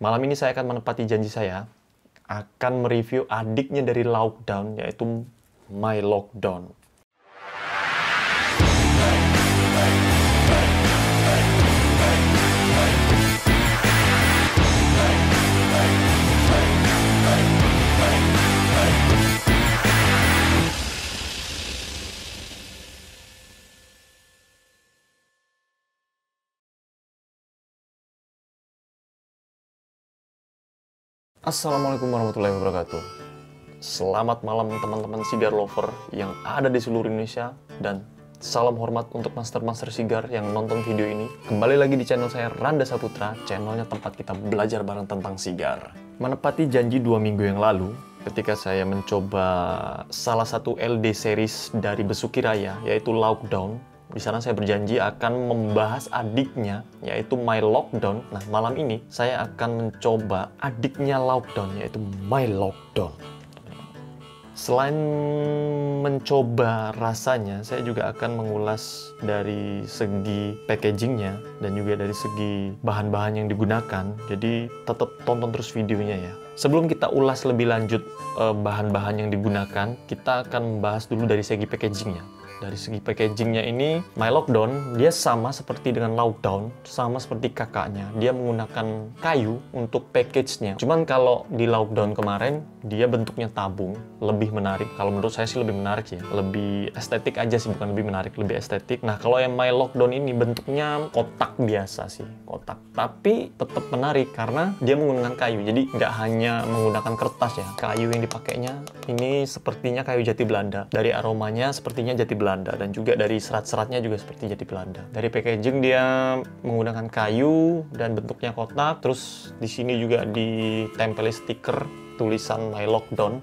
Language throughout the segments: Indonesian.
Malam ini saya akan menepati janji saya, akan mereview adiknya dari Lockdown, yaitu My Lockdown. Assalamualaikum warahmatullahi wabarakatuh. Selamat malam teman-teman Sigar Lover yang ada di seluruh Indonesia, dan salam hormat untuk master-master Sigar yang nonton video ini. Kembali lagi di channel saya, Randa Saputra, channelnya tempat kita belajar bareng tentang Sigar. Menepati janji 2 minggu yang lalu, ketika saya mencoba salah satu LD series dari Besuki Raya, yaitu Lockdown. Di sana saya berjanji akan membahas adiknya, yaitu My Lockdown. Nah, malam ini saya akan mencoba adiknya Lockdown, yaitu My Lockdown. Selain mencoba rasanya, saya juga akan mengulas dari segi packagingnya dan juga dari segi bahan-bahan yang digunakan. Jadi tetap tonton terus videonya ya. Sebelum kita ulas lebih lanjut bahan-bahan yang digunakan, kita akan membahas dulu dari segi packagingnya. Dari segi packagingnya ini, My Lockdown, dia sama seperti dengan Lockdown, sama seperti kakaknya. Dia menggunakan kayu untuk package-nya. Cuman kalau di Lockdown kemarin, dia bentuknya tabung, lebih menarik. Kalau menurut saya sih lebih menarik ya. Lebih estetik aja sih, bukan lebih menarik, lebih estetik. Nah, kalau yang My Lockdown ini bentuknya kotak biasa sih, kotak. Tapi tetap menarik karena dia menggunakan kayu. Jadi nggak hanya menggunakan kertas ya. Kayu yang dipakainya ini sepertinya kayu jati Belanda. Dari aromanya sepertinya jati Belanda. Dan juga dari serat-seratnya juga seperti jati Belanda. Dari packaging dia menggunakan kayu dan bentuknya kotak. Terus di sini juga ditempel stiker tulisan My Lockdown.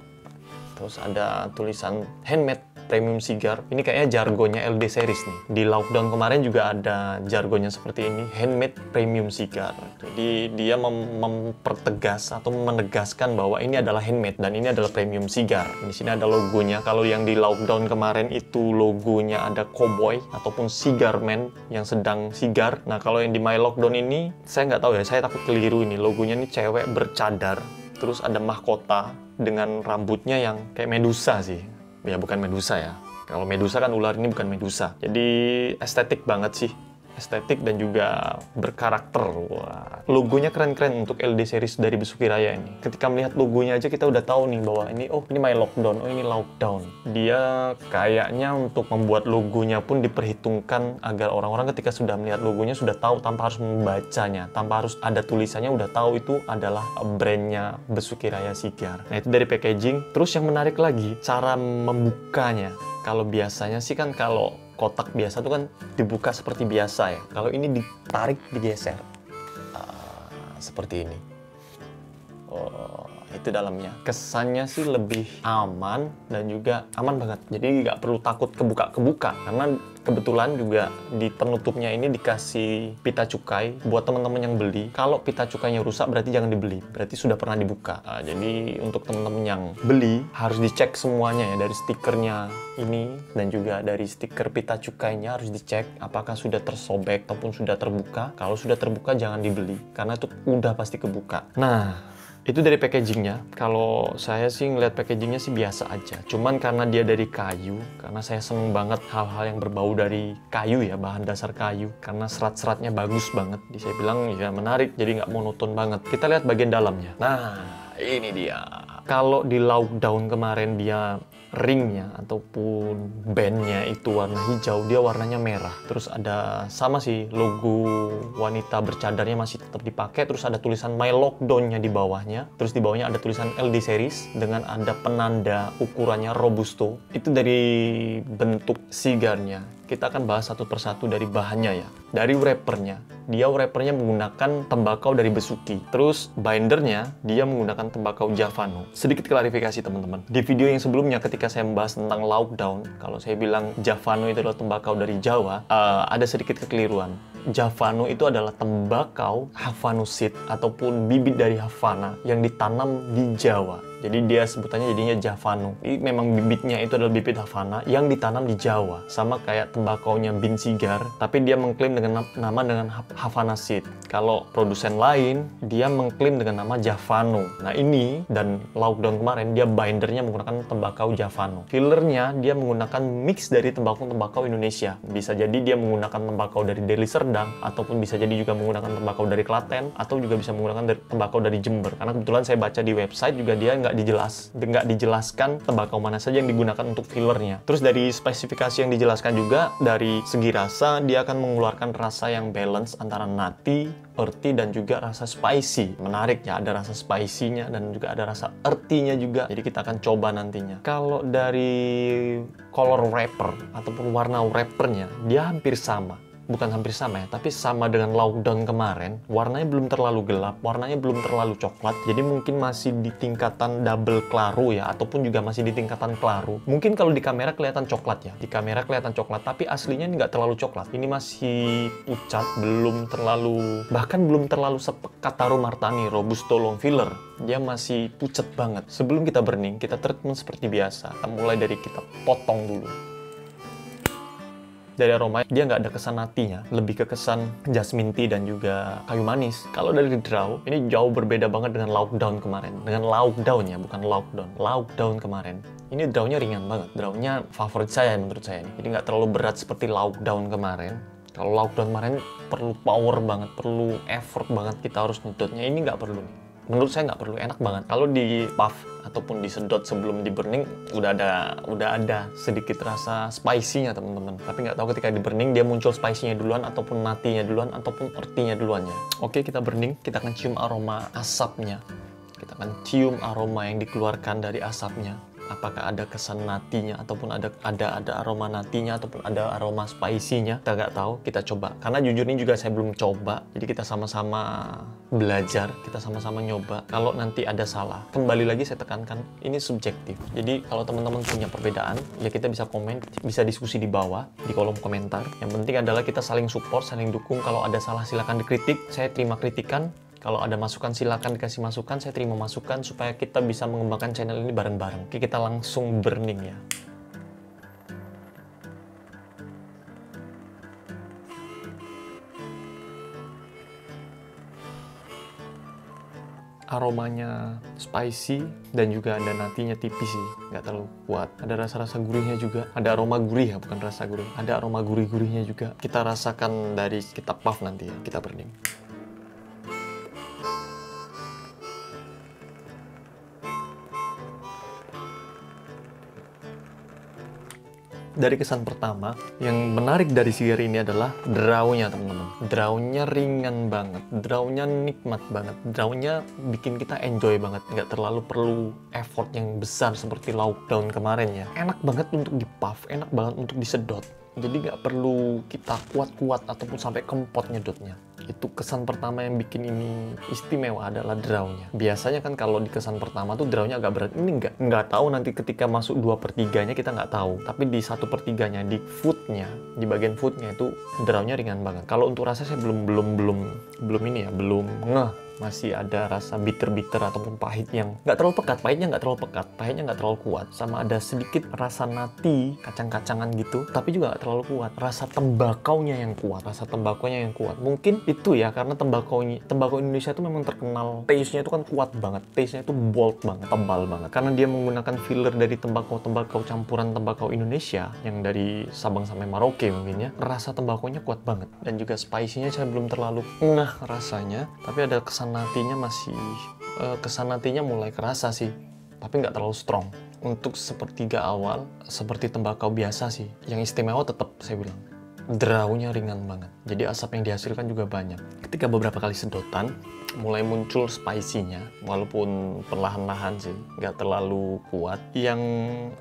Terus ada tulisan handmade premium cigar. Ini kayaknya jargonnya LD series nih. Di Lockdown kemarin juga ada jargonnya seperti ini, handmade premium cigar. Jadi dia mempertegas atau menegaskan bahwa ini adalah handmade dan ini adalah premium cigar. Di sini ada logonya. Kalau yang di Lockdown kemarin itu logonya ada cowboy ataupun cigar man yang sedang cigar. Nah, kalau yang di My Lockdown ini saya nggak tahu ya, saya takut keliru ini. Logonya ini cewek bercadar. Terus ada mahkota dengan rambutnya yang kayak Medusa sih. Ya, bukan Medusa ya. Kalau Medusa kan ular, ini bukan Medusa. Jadi estetik banget sih. Estetik dan juga berkarakter. Wah. Logonya keren-keren untuk LD series dari Besuki Raya ini. Ketika melihat logonya aja kita udah tahu nih bahwa ini, oh ini My Lockdown, oh ini Lockdown. Dia kayaknya untuk membuat logonya pun diperhitungkan agar orang-orang ketika sudah melihat logonya sudah tahu tanpa harus membacanya, tanpa harus ada tulisannya, udah tahu itu adalah brandnya Besuki Raya Sigar. Nah, itu dari packaging. Terus yang menarik lagi, cara membukanya. Kalau biasanya sih kan kalau kotak biasa tuh kan dibuka seperti biasa ya. Kalau ini ditarik, digeser. Seperti ini. Oh, itu dalamnya. Kesannya sih lebih aman dan juga aman banget. Jadi nggak perlu takut kebuka-kebuka. Karena kebetulan juga di penutupnya ini dikasih pita cukai buat teman-teman yang beli. Kalau pita cukainya rusak berarti jangan dibeli. Berarti sudah pernah dibuka. Jadi untuk teman-teman yang beli harus dicek semuanya ya, dari stikernya ini dan juga dari stiker pita cukainya harus dicek apakah sudah tersobek ataupun sudah terbuka. Kalau sudah terbuka jangan dibeli karena itu udah pasti kebuka. Nah, itu dari packagingnya. Kalau saya sih ngeliat packagingnya sih biasa aja. Cuman karena dia dari kayu, karena saya seneng banget hal-hal yang berbau dari kayu ya, bahan dasar kayu. Karena serat-seratnya bagus banget. Jadi saya bilang ya menarik, jadi nggak monoton banget. Kita lihat bagian dalamnya. Nah, ini dia. Kalau di Lockdown kemarin dia ringnya ataupun bandnya itu warna hijau, dia warnanya merah. Terus ada sama sih logo wanita bercadarnya masih tetap dipakai. Terus ada tulisan My Lockdown-nya di bawahnya. Terus di bawahnya ada tulisan LD series dengan ada penanda ukurannya Robusto. Itu dari bentuk sigarnya. Kita akan bahas satu persatu dari bahannya ya. Dari wrappernya, dia wrappernya menggunakan tembakau dari Besuki. Terus bindernya, dia menggunakan tembakau Javano. Sedikit klarifikasi teman-teman. Di video yang sebelumnya ketika saya membahas tentang Lockdown, kalau saya bilang Javano itu adalah tembakau dari Jawa, ada sedikit kekeliruan. Javano itu adalah tembakau Havana seed ataupun bibit dari Havana yang ditanam di Jawa. Jadi dia sebutannya jadinya Javano. Ini memang bibitnya itu adalah bibit Havana yang ditanam di Jawa. Sama kayak tembakaunya Bin Sigar, tapi dia mengklaim dengan nama dengan Havana Seed. Kalau produsen lain, dia mengklaim dengan nama Javano. Nah ini, dan Lauk Daun kemarin, dia bindernya menggunakan tembakau Javano. Fillernya, dia menggunakan mix dari tembakau-tembakau Indonesia. Bisa jadi dia menggunakan tembakau dari Deli Serdang, ataupun bisa jadi juga menggunakan tembakau dari Klaten, atau juga bisa menggunakan tembakau dari Jember. Karena kebetulan saya baca di website juga dia nggak dijelaskan tembakau mana saja yang digunakan untuk fillernya. Terus dari spesifikasi yang dijelaskan juga, dari segi rasa, dia akan mengeluarkan rasa yang balance antara nutty, earthy, dan juga rasa spicy. Menarik ya, ada rasa spicy-nya dan juga ada rasa earthy-nya juga. Jadi kita akan coba nantinya. Kalau dari color wrapper ataupun warna wrappernya, dia hampir sama. Bukan hampir sama ya, tapi sama dengan Lauk Daun kemarin. Warnanya belum terlalu gelap, warnanya belum terlalu coklat. Jadi mungkin masih di tingkatan double claro ya, ataupun juga masih di tingkatan claro. Mungkin kalau di kamera kelihatan coklat ya, di kamera kelihatan coklat, tapi aslinya ini nggak terlalu coklat. Ini masih pucat, bahkan belum terlalu sepekat Taro Martani Robusto Long Filler. Dia masih pucat banget. Sebelum kita burning, kita treatment seperti biasa. Kita mulai dari kita potong dulu. Dari aroma, dia nggak ada kesan natinya, lebih ke kesan jasmine tea dan juga kayu manis. Kalau dari draw, ini jauh berbeda banget dengan Lauk Daun kemarin. Dengan Lauk Daun ya, bukan Lauk Daun. Lauk Daun kemarin. Ini drawnya ringan banget. Drawnya favorit saya menurut saya nih. Jadi nggak terlalu berat seperti Lauk Daun kemarin. Kalau Lauk Daun kemarin perlu power banget, perlu effort banget kita harus nyedotnya. Ini nggak perlu nih. Menurut saya nggak perlu, enak banget. Kalau di puff ataupun disedot sebelum di burning, udah ada sedikit rasa spicy-nya teman-teman. Tapi nggak tahu ketika di burning dia muncul spicy-nya duluan, ataupun nati-nya duluan, ataupun earthy-nya duluan ya. Oke, kita burning, kita akan cium aroma asapnya. Kita akan cium aroma yang dikeluarkan dari asapnya. Apakah ada kesan natinya, ataupun ada aroma natinya, ataupun ada aroma spicy-nya, kita nggak tahu. Kita coba, karena jujur ini juga saya belum coba, jadi kita sama-sama belajar, kita sama-sama nyoba. Kalau nanti ada salah, kembali lagi saya tekankan, ini subjektif. Jadi kalau teman-teman punya perbedaan, ya kita bisa komen, bisa diskusi di bawah, di kolom komentar. Yang penting adalah kita saling support, saling dukung. Kalau ada salah silakan dikritik, saya terima kritikan. Kalau ada masukan silakan dikasih masukan, saya terima masukan supaya kita bisa mengembangkan channel ini bareng-bareng. Oke, kita langsung burning ya. Aromanya spicy dan juga ada natinya tipis sih, nggak terlalu kuat. Ada rasa-rasa gurihnya juga, ada aroma gurih ya, bukan rasa gurih. Ada aroma gurih-gurihnya juga. Kita rasakan dari kita puff nanti ya, kita burning. Dari kesan pertama, yang menarik dari sigar ini adalah draw-nya teman-teman. Draw-nya ringan banget, draw-nya nikmat banget, draw-nya bikin kita enjoy banget, nggak terlalu perlu effort yang besar seperti Lauk Daun kemarin ya. Enak banget untuk di-puff, enak banget untuk disedot. Jadi nggak perlu kita kuat-kuat ataupun sampai kempot nyedotnya. Itu kesan pertama yang bikin ini istimewa adalah draw-nya. Biasanya kan kalau di kesan pertama tuh draw-nya agak berat. Ini nggak tahu nanti ketika masuk 2/3-nya kita nggak tahu. Tapi di 1/3-nya, di food-nya, di bagian food-nya itu draw-nya ringan banget. Kalau untuk rasa saya belum ngeh. Masih ada rasa bitter-bitter ataupun pahit yang nggak terlalu pekat, pahitnya nggak terlalu kuat. Sama ada sedikit rasa nati, kacang-kacangan gitu, tapi juga nggak terlalu kuat. Rasa tembakaunya yang kuat, Mungkin itu ya, karena tembakau Indonesia itu memang terkenal, taste-nya itu kan kuat banget, taste-nya itu bold banget, tebal banget. Karena dia menggunakan filler dari tembakau campuran tembakau Indonesia, yang dari Sabang sampai Merauke mungkin ya. Rasa tembakaunya kuat banget, dan juga spicy-nya saya belum terlalu ngeh rasanya, tapi ada kesan natinya mulai kerasa sih, tapi nggak terlalu strong. Untuk sepertiga awal, seperti tembakau biasa sih. Yang istimewa tetap saya bilang, draw-nya ringan banget. Jadi asap yang dihasilkan juga banyak. Ketika beberapa kali sedotan, mulai muncul spicy-nya, walaupun perlahan-lahan sih, nggak terlalu kuat. Yang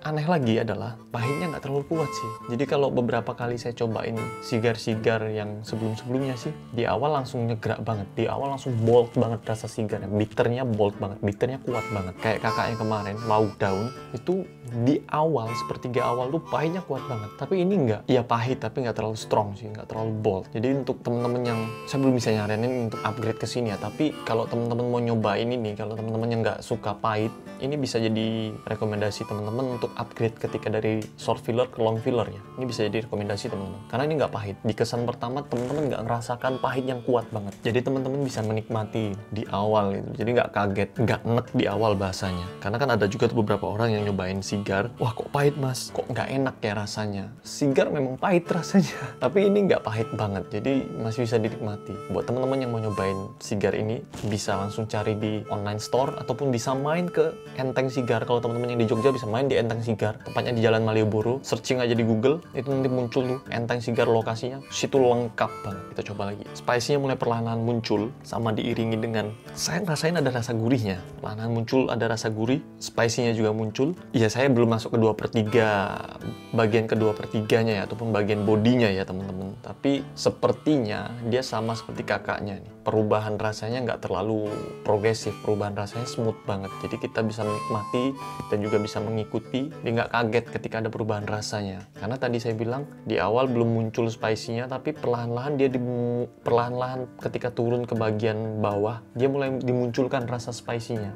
aneh lagi adalah pahitnya nggak terlalu kuat sih. Jadi kalau beberapa kali saya cobain sigar-sigar yang sebelum-sebelumnya sih, di awal langsung nyegrak banget, di awal langsung bold banget rasa sigarnya, bitternya bold banget, bitternya kuat banget. Kayak kakaknya kemarin, Lauk Daun, itu di awal, sepertiga awal tuh pahitnya kuat banget. Tapi ini nggak, ya pahit tapi nggak terlalu strong sih, nggak terlalu bold. Jadi untuk temen-temen yang, saya belum bisa nyaranin untuk upgrade ke sini ya, tapi kalau temen-temen mau nyobain ini, kalau temen-temen yang nggak suka pahit, ini bisa jadi rekomendasi temen-temen untuk upgrade ketika dari short filler ke long filler ya. Ini bisa jadi rekomendasi temen-temen, karena ini nggak pahit. Di kesan pertama temen-temen nggak ngerasakan pahit yang kuat banget. Jadi temen-temen bisa menikmati di awal gitu. Jadi nggak kaget, nggak enek di awal bahasanya. Karena kan ada juga tuh beberapa orang yang nyobain sigar, wah kok pahit mas, kok nggak enak ya rasanya. Sigar memang pahit rasanya, tapi ini nggak pahit banget, jadi masih bisa dinikmati. Buat teman-teman yang mau nyobain sigar ini, bisa langsung cari di online store, ataupun bisa main ke Enteng Sigar. Kalau teman-teman yang di Jogja bisa main di Enteng Sigar, tempatnya di Jalan Malioboro. Searching aja di Google, itu nanti muncul tuh Enteng Sigar lokasinya. Situ lengkap banget. Kita coba lagi. Spicy-nya mulai perlahan-lahan muncul, sama diiringi dengan, saya ngerasain ada rasa gurihnya. Perlahan muncul ada rasa gurih, spicy-nya juga muncul. Iya, saya belum masuk ke 2/3 bagian ke-2/3-nya ya, ataupun bagian bodinya ya teman-teman. Tapi sepertinya dia sama seperti kakaknya nih. Perubahan rasanya nggak terlalu progresif, perubahan rasanya smooth banget. Jadi kita bisa menikmati dan juga bisa mengikuti. Dia nggak kaget ketika ada perubahan rasanya. Karena tadi saya bilang di awal belum muncul spicy-nya, tapi perlahan-lahan dia perlahan-lahan ketika turun ke bagian bawah, dia mulai dimunculkan rasa spicy-nya.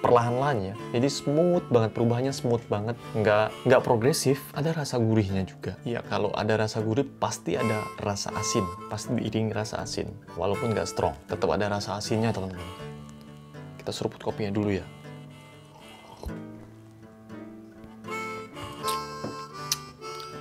Perlahan-lahan ya. Jadi smooth banget, perubahannya smooth banget, nggak progresif. Ada rasa gurihnya juga. Ya kalau ada rasa gurih pasti ada rasa asin, pasti diiringi rasa asin. Walaupun nggak strong, tetap ada rasa asinnya teman-teman. Kita seruput kopinya dulu ya.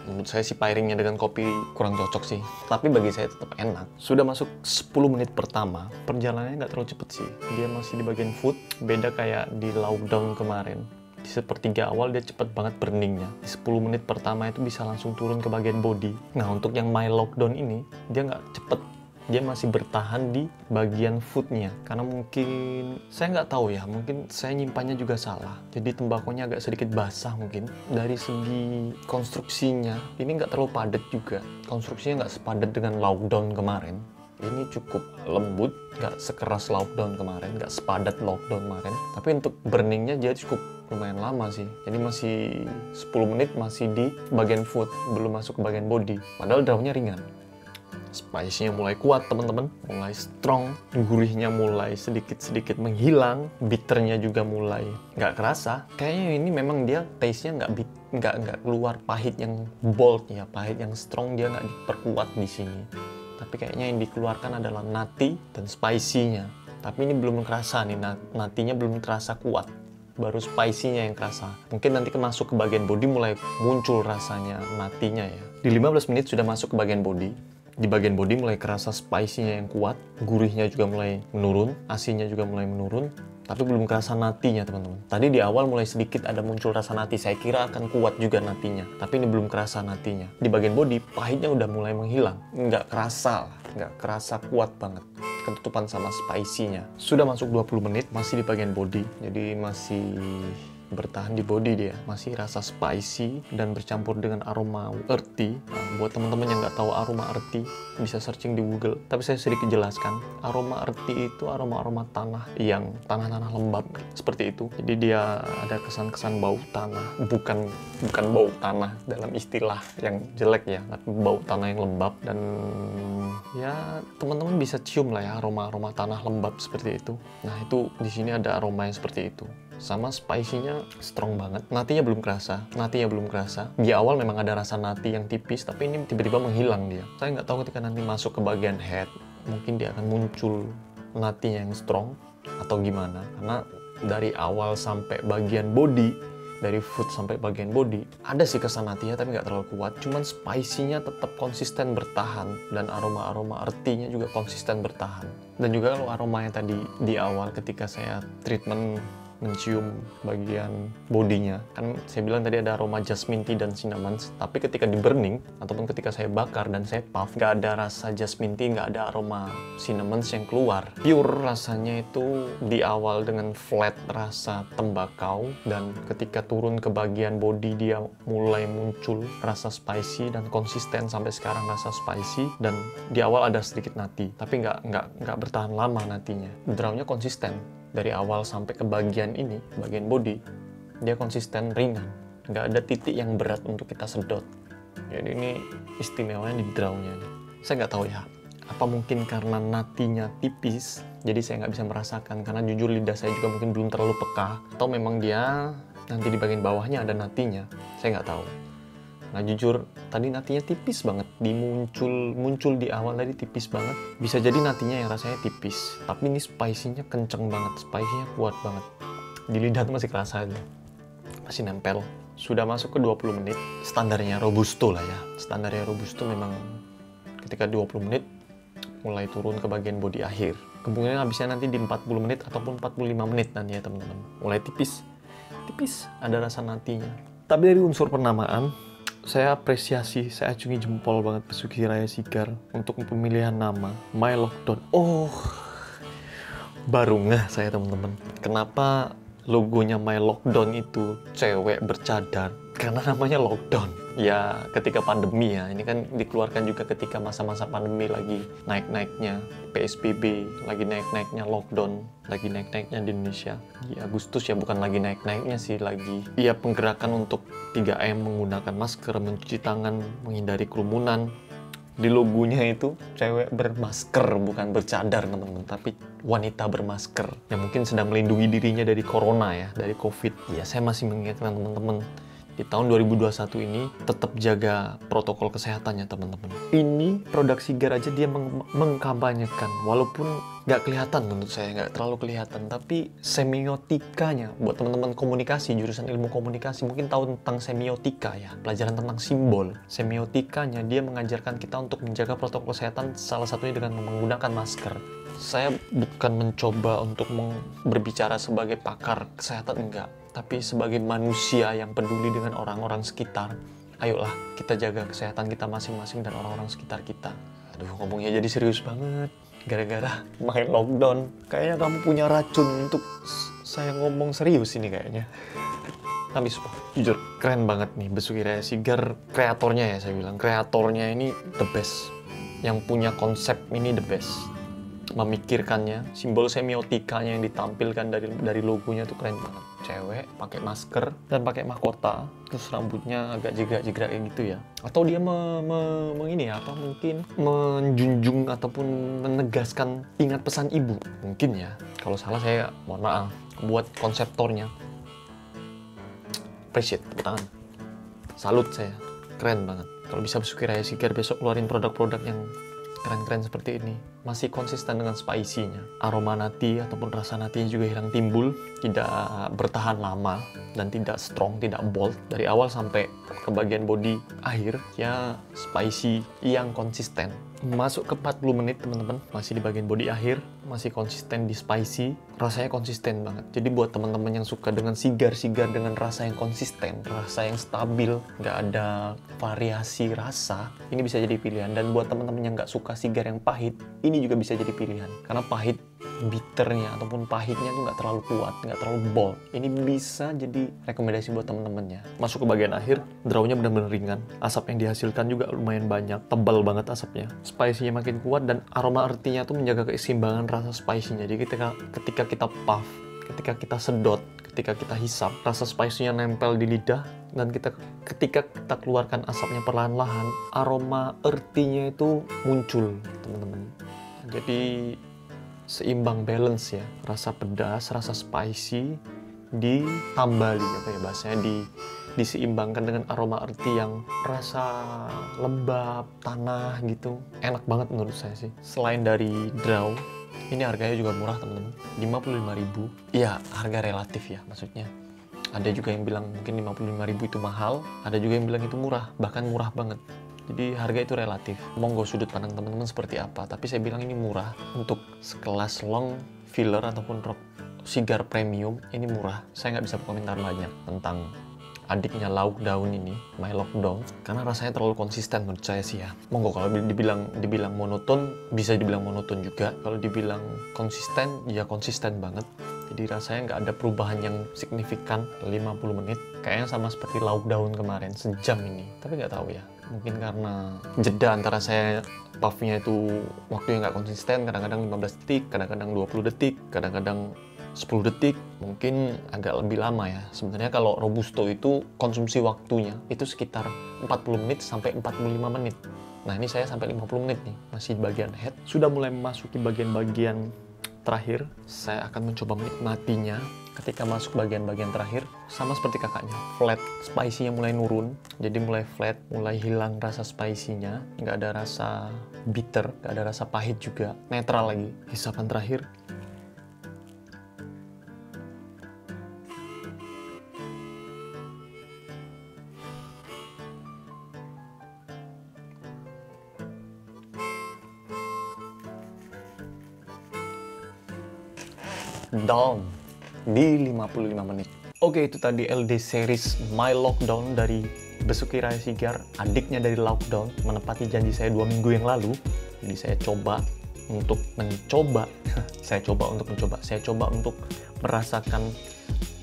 Menurut saya sih pairingnya dengan kopi kurang cocok sih, tapi bagi saya tetap enak. Sudah masuk 10 menit pertama, perjalanannya nggak terlalu cepet sih. Dia masih di bagian food, beda kayak di lockdown kemarin. Di sepertiga awal dia cepet banget burningnya. Di 10 menit pertama itu bisa langsung turun ke bagian body. Nah untuk yang my lockdown ini, dia nggak cepet. Dia masih bertahan di bagian foodnya. Karena mungkin, saya nggak tahu ya, mungkin saya nyimpannya juga salah. Jadi tembakonya agak sedikit basah mungkin. Dari segi konstruksinya, ini nggak terlalu padat juga. Konstruksinya nggak sepadat dengan lockdown kemarin. Ini cukup lembut, nggak sekeras lockdown kemarin, nggak sepadat lockdown kemarin. Tapi untuk burningnya dia cukup lumayan lama sih. Jadi masih 10 menit masih di bagian food, belum masuk ke bagian body. Padahal daunnya ringan. Spice-nya mulai kuat teman-teman, mulai strong, gurihnya mulai sedikit-sedikit menghilang, bitternya juga mulai nggak kerasa. Kayaknya ini memang dia taste-nya nggak keluar pahit yang bold ya, pahit yang strong dia nggak diperkuat di sini. Tapi kayaknya yang dikeluarkan adalah nati dan spicy-nya. Tapi ini belum kerasa nih, natinya belum terasa kuat. Baru spicy-nya yang kerasa. Mungkin nanti masuk ke bagian body mulai muncul rasanya natinya ya. Di 15 menit sudah masuk ke bagian body. Di bagian body mulai kerasa spicy-nya yang kuat, gurihnya juga mulai menurun, asinnya juga mulai menurun, tapi belum kerasa natinya teman-teman. Tadi di awal mulai sedikit ada muncul rasa nati, saya kira akan kuat juga natinya, tapi ini belum kerasa natinya. Di bagian body, pahitnya udah mulai menghilang, nggak kerasa kuat banget. Ketutupan sama spicy-nya. Sudah masuk 20 menit, masih di bagian body, jadi masih bertahan di body dia, masih rasa spicy dan bercampur dengan aroma earthy. Nah, buat teman-teman yang nggak tahu aroma earthy, bisa searching di Google. Tapi saya sedikit jelaskan, aroma earthy itu aroma-aroma tanah yang tanah-tanah lembab seperti itu. Jadi dia ada kesan-kesan bau tanah, bukan bau tanah dalam istilah yang jelek ya, tapi bau tanah yang lembab. Dan ya teman-teman bisa cium lah ya aroma-aroma tanah lembab seperti itu. Nah itu di sini ada aroma yang seperti itu. Sama spicy-nya strong banget. Natinya belum kerasa. Di awal memang ada rasa nati yang tipis, tapi ini tiba-tiba menghilang dia. Saya nggak tahu ketika nanti masuk ke bagian head, mungkin dia akan muncul natinya yang strong atau gimana. Karena dari awal sampai bagian body, dari foot sampai bagian body, ada sih kesan natinya tapi nggak terlalu kuat. Cuman spicy-nya tetap konsisten bertahan, dan aroma-aroma earthy-nya juga konsisten bertahan. Dan juga kalau aromanya tadi di awal ketika saya treatment mencium bagian bodinya, kan saya bilang tadi ada aroma jasmine tea dan cinnamon, tapi ketika di burning ataupun ketika saya bakar dan saya puff, nggak ada rasa jasmine tea, nggak ada aroma cinnamon yang keluar. Pure rasanya itu di awal dengan flat rasa tembakau, dan ketika turun ke bagian body dia mulai muncul rasa spicy dan konsisten sampai sekarang rasa spicy, dan di awal ada sedikit nati, tapi nggak bertahan lama natinya. Drawnya konsisten. Dari awal sampai ke bagian ini, bagian body, dia konsisten ringan. Nggak ada titik yang berat untuk kita sedot. Jadi ini istimewanya di drawnya. Saya nggak tahu ya, apa mungkin karena natinya tipis, jadi saya nggak bisa merasakan. Karena jujur lidah saya juga mungkin belum terlalu peka. Atau memang dia nanti di bagian bawahnya ada natinya, saya nggak tahu. Nah jujur, tadi natinya tipis banget. Muncul di awal tadi tipis banget. Bisa jadi natinya yang rasanya tipis. Tapi ini spicy-nya kenceng banget, spicy-nya kuat banget. Di lidah tuh masih kerasa, masih nempel. Sudah masuk ke 20 menit, standarnya Robusto lah ya. Standarnya Robusto memang ketika 20 menit mulai turun ke bagian bodi akhir. Kemungkinan habisnya nanti di 40 menit ataupun 45 menit nanti ya teman-teman. Mulai tipis, ada rasa natinya. Tapi dari unsur penamaan, saya apresiasi, saya acungi jempol banget Besuki Raya Sigar untuk pemilihan nama My Lockdown. Oh, baru ngeh saya teman-teman. Kenapa logonya My Lockdown itu cewek bercadar? Karena namanya lockdown. Ya ketika pandemi ya, ini kan dikeluarkan juga ketika masa-masa pandemi lagi naik-naiknya PSBB, lagi naik-naiknya lockdown, lagi naik-naiknya di Indonesia. Di Agustus ya, bukan lagi naik-naiknya sih, lagi ya penggerakan untuk 3M, menggunakan masker, mencuci tangan, menghindari kerumunan. Di logonya itu cewek bermasker, bukan bercadar teman-teman, tapi wanita bermasker yang mungkin sedang melindungi dirinya dari corona ya, dari COVID. Ya saya masih mengingatkan teman-teman, di tahun 2021 ini tetap jaga protokol kesehatannya teman-teman. Ini produk Sigar aja dia mengkampanyekan, walaupun nggak kelihatan menurut saya, nggak terlalu kelihatan, tapi semiotikanya buat teman-teman komunikasi, jurusan ilmu komunikasi mungkin tahu tentang semiotika ya, pelajaran tentang simbol. Semiotikanya dia mengajarkan kita untuk menjaga protokol kesehatan, salah satunya dengan menggunakan masker. Saya bukan mencoba untuk berbicara sebagai pakar kesehatan, enggak, tapi sebagai manusia yang peduli dengan orang-orang sekitar. Ayolah kita jaga kesehatan kita masing-masing dan orang-orang sekitar kita. Aduh, ngomongnya jadi serius banget gara-gara main lockdown. Kayaknya kamu punya racun untuk saya ngomong serius ini kayaknya. Tapi jujur keren banget nih Besuki Raya Sigar. Kreatornya ya, saya bilang kreatornya ini the best. Yang punya konsep ini the best. Memikirkannya, simbol semiotikanya yang ditampilkan dari logonya tuh keren banget. Cewek pakai masker dan pakai mahkota, terus rambutnya agak jegrak-jegrak kayak gitu ya. Atau dia mungkin menjunjung ataupun menegaskan ingat pesan ibu, mungkin ya. Kalau salah saya mohon maaf. Buat konseptornya, appreciate, tepuk tangan, salut saya, keren banget. Kalau bisa Besuki Raya Sigar besok keluarin produk-produk yang keren-keren seperti ini, masih konsisten dengan spicy-nya, aroma nati ataupun rasa natinya juga hilang timbul, tidak bertahan lama dan tidak strong, tidak bold dari awal sampai ke bagian body akhir ya, spicy yang konsisten. Masuk ke 40 menit teman-teman, masih di bagian body akhir, masih konsisten di spicy, rasanya konsisten banget. Jadi buat teman-teman yang suka dengan sigar-sigar dengan rasa yang konsisten, rasa yang stabil, nggak ada variasi rasa, ini bisa jadi pilihan. Dan buat teman-teman yang nggak suka sigar yang pahit, ini juga bisa jadi pilihan. Karena pahit, bitternya ataupun pahitnya itu nggak terlalu kuat, nggak terlalu bold. Ini bisa jadi rekomendasi buat teman-temannya. Masuk ke bagian akhir, drawnya benar-benar ringan. Asap yang dihasilkan juga lumayan banyak, tebal banget asapnya. Spicy-nya makin kuat dan aroma earthy-nya tuh menjaga keseimbangan rasa spicy-nya. Jadi ketika kita puff, ketika kita sedot, ketika kita hisap, rasa spicy-nya nempel di lidah, dan ketika kita keluarkan asapnya perlahan-lahan, aroma earthy-nya itu muncul, teman-teman. Jadi seimbang, balance ya, rasa pedas, rasa spicy ditambali bahasanya, diseimbangkan dengan aroma earthy yang rasa lembab, tanah gitu. Enak banget menurut saya sih. Selain dari draw, ini harganya juga murah teman-teman, 55.000. Iya, harga relatif ya maksudnya. Ada juga yang bilang mungkin 55.000 itu mahal, ada juga yang bilang itu murah, bahkan murah banget. Jadi harga itu relatif. Monggo sudut pandang teman-teman seperti apa, tapi saya bilang ini murah. Untuk sekelas long filler ataupun sigar premium, ini murah. Saya nggak bisa berkomentar banyak tentang adiknya lauk daun ini, My Lockdown, karena rasanya terlalu konsisten menurut saya sih ya. Monggo kalau dibilang monoton, bisa dibilang monoton juga. Kalau dibilang konsisten, ya konsisten banget. Jadi rasanya nggak ada perubahan yang signifikan. 50 menit, kayaknya sama seperti lauk daun kemarin, sejam ini. Tapi nggak tahu ya, mungkin karena jeda antara saya puffnya itu waktunya nggak konsisten, kadang-kadang 15 detik, kadang-kadang 20 detik, kadang-kadang 10 detik, mungkin agak lebih lama ya. Sebenarnya kalau Robusto itu konsumsi waktunya itu sekitar 40 menit sampai 45 menit. Nah ini saya sampai 50 menit nih, masih di bagian head. Sudah mulai memasuki bagian-bagian terakhir, saya akan mencoba menikmatinya. Ketika masuk bagian-bagian terakhir, sama seperti kakaknya, flat, spicy-nya mulai nurun, jadi mulai flat, mulai hilang rasa spicy-nya, nggak ada rasa bitter, nggak ada rasa pahit juga, netral lagi. Hisapan terakhir. Down di 55 menit. Oke, itu tadi LD series My Lockdown dari Besuki Raya Sigar, adiknya dari Lockdown, menepati janji saya 2 minggu yang lalu. Jadi saya coba untuk mencoba merasakan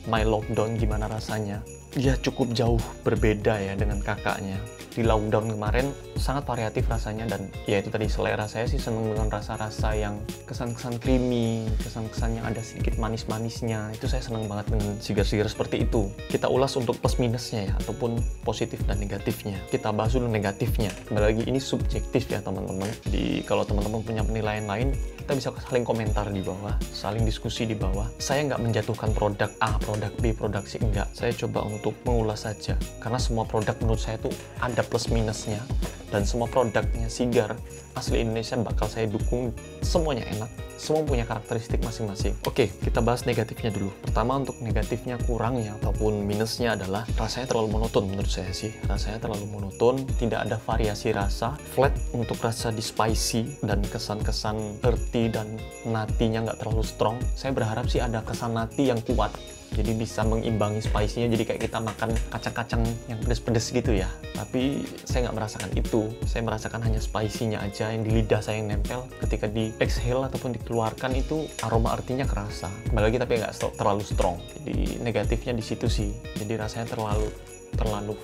My Lockdown gimana rasanya. Ya cukup jauh berbeda ya dengan kakaknya. Di Lockdown kemarin sangat variatif rasanya, dan ya itu tadi, selera saya sih seneng dengan rasa-rasa yang kesan-kesan creamy, kesan-kesan yang ada sedikit manis-manisnya. Itu saya seneng banget dengan sigar-sigar seperti itu. Kita ulas untuk plus minusnya ya, ataupun positif dan negatifnya. Kita bahas dulu negatifnya. Kembali lagi, ini subjektif ya teman-teman. Jadi kalau teman-teman punya penilaian lain, kita bisa saling komentar di bawah, saling diskusi di bawah. Saya nggak menjatuhkan produk A, produk B, produk C, enggak. Saya coba untuk mengulas saja. Karena semua produk menurut saya tuh ada plus minusnya, dan semua produknya sigar asli Indonesia bakal saya dukung. Semuanya enak, semua punya karakteristik masing-masing. Oke, kita bahas negatifnya dulu. Pertama, untuk negatifnya, kurangnya ataupun minusnya adalah rasanya terlalu monoton menurut saya sih. Rasanya terlalu monoton, tidak ada variasi rasa, flat untuk rasa di spicy, dan kesan-kesan earthy dan natinya nggak terlalu strong. Saya berharap sih ada kesan nati yang kuat, jadi bisa mengimbangi spicy-nya, jadi kayak kita makan kacang-kacang yang pedes-pedes gitu ya. Tapi saya nggak merasakan itu. Saya merasakan hanya spicy-nya aja yang di lidah saya yang nempel. Ketika di exhale ataupun dikeluarkan itu aroma artinya kerasa. Kembali lagi, tapi nggak terlalu strong. Jadi negatifnya di situ sih. Jadi rasanya terlalu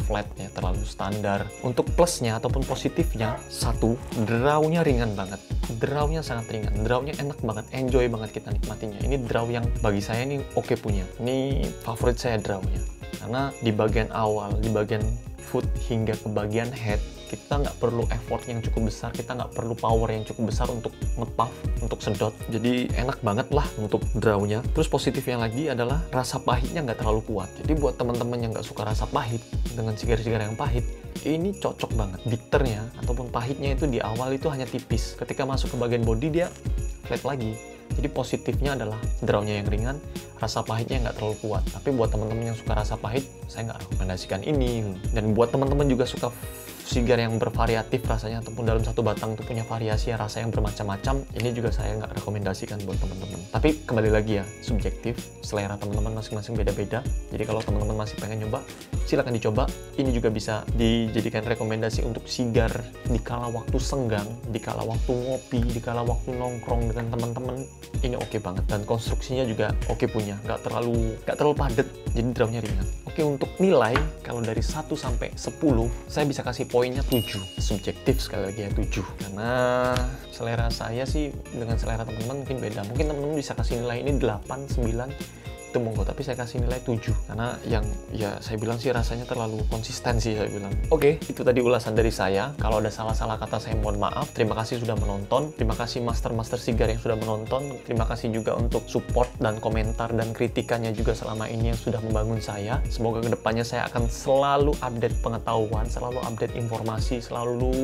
flat ya, terlalu standar. Untuk plusnya ataupun positifnya, satu, draw-nya ringan banget. Draw-nya sangat ringan, draw-nya enak banget, enjoy banget kita nikmatinya. Ini draw yang bagi saya ini oke punya. Ini favorit saya draw-nya. Karena di bagian awal, di bagian foot hingga ke bagian head, kita nggak perlu effort yang cukup besar, kita nggak perlu power yang cukup besar untuk ngepuff, untuk sedot. Jadi enak banget lah untuk draw-nya. Terus positifnya lagi adalah rasa pahitnya nggak terlalu kuat. Jadi buat teman-teman yang nggak suka rasa pahit, dengan sigar-sigar yang pahit, ini cocok banget. Bitternya ataupun pahitnya itu di awal itu hanya tipis. Ketika masuk ke bagian body, dia flat lagi. Jadi positifnya adalah draw-nya yang ringan, rasa pahitnya nggak terlalu kuat. Tapi buat teman-teman yang suka rasa pahit, saya nggak rekomendasikan ini. Dan buat teman-teman juga suka sigar yang bervariatif rasanya, ataupun dalam satu batang itu punya variasi rasa yang bermacam-macam, ini juga saya nggak rekomendasikan buat teman-teman. Tapi kembali lagi ya, subjektif, selera teman-teman masing-masing beda-beda. Jadi kalau teman-teman masih pengen nyoba, silakan dicoba. Ini juga bisa dijadikan rekomendasi untuk sigar di kala waktu senggang, di kala waktu ngopi, di kala waktu nongkrong dengan teman-teman. Ini oke banget, dan konstruksinya juga oke punya, nggak terlalu padat, jadi draw-nya ringan. Oke, untuk nilai, kalau dari 1 sampai 10, saya bisa kasih poinnya 7. Subjektif sekali lagi ya, 7. Karena selera saya sih dengan selera teman-teman mungkin beda. Mungkin teman-teman bisa kasih nilai ini 8, 9, itu monggo, tapi saya kasih nilai 7 karena yang ya saya bilang sih rasanya terlalu konsisten sih saya bilang. Oke, itu tadi ulasan dari saya. Kalau ada salah-salah kata saya mohon maaf. Terima kasih sudah menonton, terima kasih master-master sigar yang sudah menonton, terima kasih juga untuk support dan komentar dan kritikannya juga selama ini yang sudah membangun saya. Semoga kedepannya saya akan selalu update pengetahuan, selalu update informasi, selalu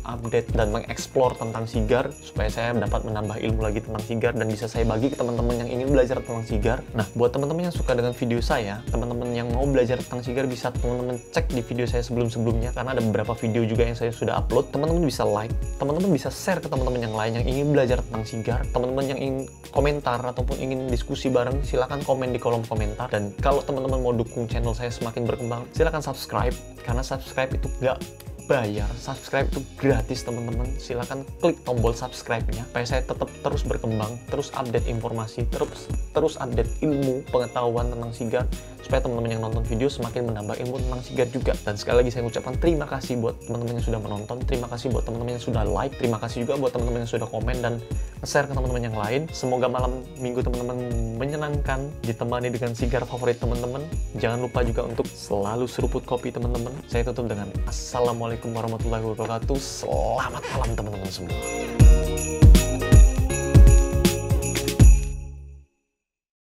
update dan mengeksplor tentang sigar, supaya saya dapat menambah ilmu lagi tentang sigar dan bisa saya bagi ke teman-teman yang ingin belajar tentang sigar. Nah, buat teman-teman yang suka dengan video saya, teman-teman yang mau belajar tentang sigar, bisa teman-teman cek di video saya sebelum-sebelumnya, karena ada beberapa video juga yang saya sudah upload. Teman-teman bisa like, teman-teman bisa share ke teman-teman yang lain yang ingin belajar tentang sigar. Teman-teman yang ingin komentar ataupun ingin diskusi bareng, silakan komen di kolom komentar. Dan kalau teman-teman mau dukung channel saya semakin berkembang, silakan subscribe, karena subscribe itu nggak bayar, subscribe itu gratis teman-teman. Silahkan klik tombol subscribe-nya supaya saya tetap terus berkembang, terus update informasi, terus update ilmu pengetahuan tentang sigar. supaya teman-teman yang nonton video semakin menambah ilmu tentang sigar juga. Dan sekali lagi saya ucapkan terima kasih buat teman-teman yang sudah menonton, terima kasih buat teman-teman yang sudah like, terima kasih juga buat teman-teman yang sudah komen dan share ke teman-teman yang lain. Semoga malam minggu teman-teman menyenangkan, ditemani dengan sigar favorit teman-teman. Jangan lupa juga untuk selalu seruput kopi teman-teman. Saya tutup dengan Assalamualaikum warahmatullahi wabarakatuh. Selamat malam teman-teman semua.